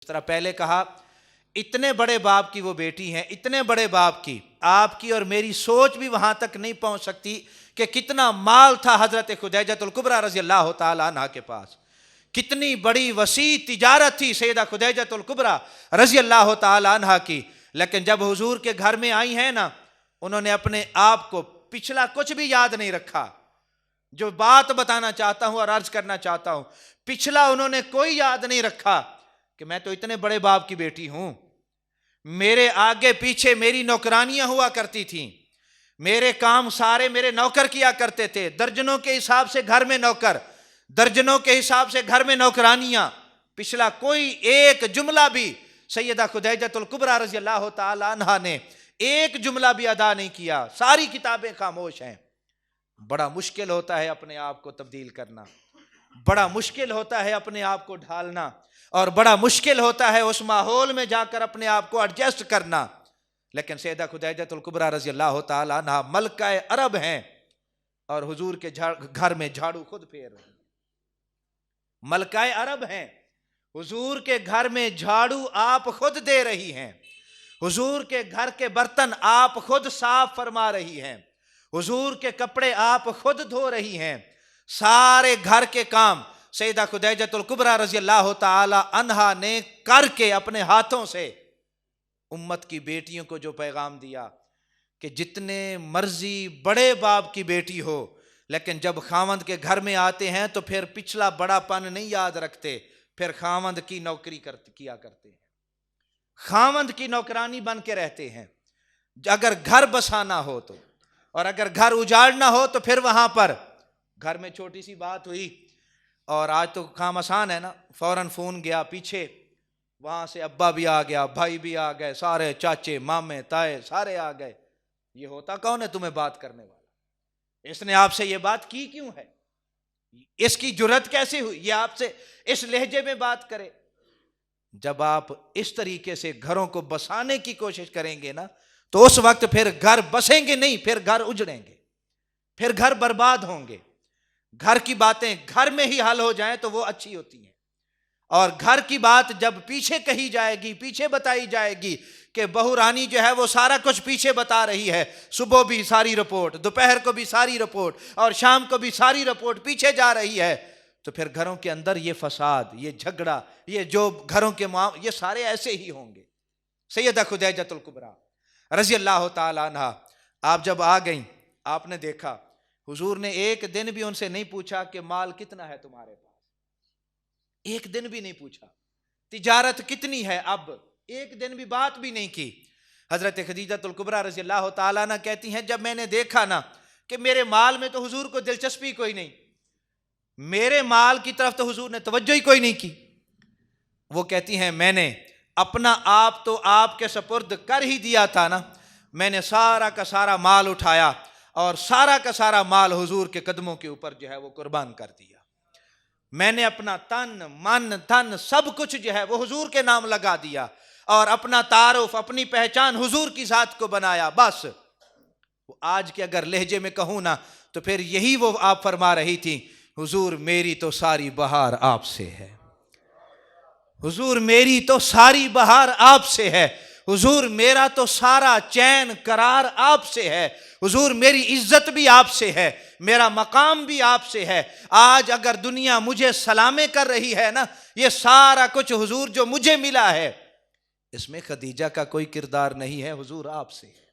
इस तरह पहले कहा इतने बड़े बाप की वो बेटी हैं, इतने बड़े बाप की, आपकी और मेरी सोच भी वहां तक नहीं पहुंच सकती कि कितना माल था हजरत खुदैजतुल कुबरा रजी अल्लाह तआला अन्हा के पास, कितनी बड़ी वसी तिजारत थी सैयदा खुदैजतुल कुबरा रजी अल्लाह तआला अन्हा की। लेकिन जब हुजूर के घर में आई हैं ना, उन्होंने अपने आप को पिछला कुछ भी याद नहीं रखा। जो बात बताना चाहता हूं और अर्ज करना चाहता हूं, पिछला उन्होंने कोई याद नहीं रखा कि मैं तो इतने बड़े बाप की बेटी हूं, मेरे आगे पीछे मेरी नौकरानियां हुआ करती थीं, मेरे काम सारे मेरे नौकर किया करते थे, दर्जनों के हिसाब से घर में नौकर, दर्जनों के हिसाब से घर में नौकरानियां। पिछला कोई एक जुमला भी सैयदा खुदैजतुल कुबरा रज़ी अल्लाह तआला अन्हा ने एक जुमला भी अदा नहीं किया। सारी किताबें खामोश हैं। बड़ा मुश्किल होता है अपने आप को तब्दील करना, बड़ा मुश्किल होता है अपने आप को ढालना, और बड़ा मुश्किल होता है उस माहौल में जाकर अपने आप को एडजस्ट करना। लेकिन सैयदा खुदैजतुल कुबरा रज़ी अल्लाह तआला अन्हा मलका अरब हैं और हुजूर के घर में झाड़ू खुद फेर रही हैं। मलका अरब हैं, हुजूर के घर में झाड़ू आप खुद दे रही हैं, हुजूर के घर के बर्तन आप खुद साफ फरमा रही हैं, हुजूर के कपड़े आप खुद धो रही हैं। सारे घर के काम सैयदा खुदैजतुल कुबरा रज़ी अल्लाह तआला अन्हा ने करके अपने हाथों से उम्मत की बेटियों को जो पैगाम दिया कि जितने मर्जी बड़े बाप की बेटी हो, लेकिन जब खावंद के घर में आते हैं तो फिर पिछला बड़ापन नहीं याद रखते, फिर खावंद की नौकरी किया करते हैं, खावंद की नौकरानी बन के रहते हैं। अगर घर बसाना हो तो, और अगर घर उजाड़ना हो तो फिर वहां पर घर में छोटी सी बात हुई और आज तो काम आसान है ना, फौरन फोन गया पीछे, वहां से अब्बा भी आ गया, भाई भी आ गए, सारे चाचे मामे ताए सारे आ गए। ये होता कौन है तुम्हें बात करने वाला? इसने आपसे ये बात की क्यों है? इसकी जुर्रत कैसे हुई ये आपसे इस लहजे में बात करे? जब आप इस तरीके से घरों को बसाने की कोशिश करेंगे ना, तो उस वक्त फिर घर बसेंगे नहीं, फिर घर उजड़ेंगे, फिर घर बर्बाद होंगे। घर की बातें घर में ही हल हो जाएं तो वो अच्छी होती हैं, और घर की बात जब पीछे कही जाएगी, पीछे बताई जाएगी कि बहू रानी जो है वो सारा कुछ पीछे बता रही है, सुबह भी सारी रिपोर्ट, दोपहर को भी सारी रिपोर्ट और शाम को भी सारी रिपोर्ट पीछे जा रही है, तो फिर घरों के अंदर ये फसाद, ये झगड़ा, ये जो घरों के ये सारे ऐसे ही होंगे। सैयदा खुदैजतुल कुबरा रज़ी अल्लाह तआला अन्हा आप जब आ गई, आपने देखा हुजूर ने एक दिन भी उनसे नहीं पूछा कि माल कितना है तुम्हारे पास, एक दिन भी नहीं पूछा, तिजारत कितनी है, अब एक दिन भी बात भी नहीं की। हजरत खदीजतुल कुबरा रज़ी अल्लाह तआला अन्हा कहती हैं, जब मैंने देखा ना कि मेरे माल में तो हुजूर को दिलचस्पी कोई नहीं, मेरे माल की तरफ तो हुजूर ने तवज्जो ही कोई नहीं की, वो कहती हैं मैंने अपना आप तो आपके सपुर्द कर ही दिया था ना, मैंने सारा का सारा माल उठाया और सारा का सारा माल हुजूर के कदमों के ऊपर जो है वो कुर्बान कर दिया। मैंने अपना तन मन धन सब कुछ जो है वो हुजूर के नाम लगा दिया और अपना तारुफ, अपनी पहचान हुजूर की जात को बनाया। बस वो आज के अगर लहजे में कहूँ ना तो फिर यही वो आप फरमा रही थी, हुजूर मेरी तो सारी बहार आपसे है, हुजूर मेरी तो सारी बहार आपसे है, हुजूर मेरा तो सारा चैन करार आपसे है, हुजूर मेरी इज्जत भी आपसे है, मेरा मकाम भी आपसे है। आज अगर दुनिया मुझे सलामे कर रही है ना, ये सारा कुछ हुजूर जो मुझे मिला है, इसमें खदीजा का कोई किरदार नहीं है, हुजूर आपसे है।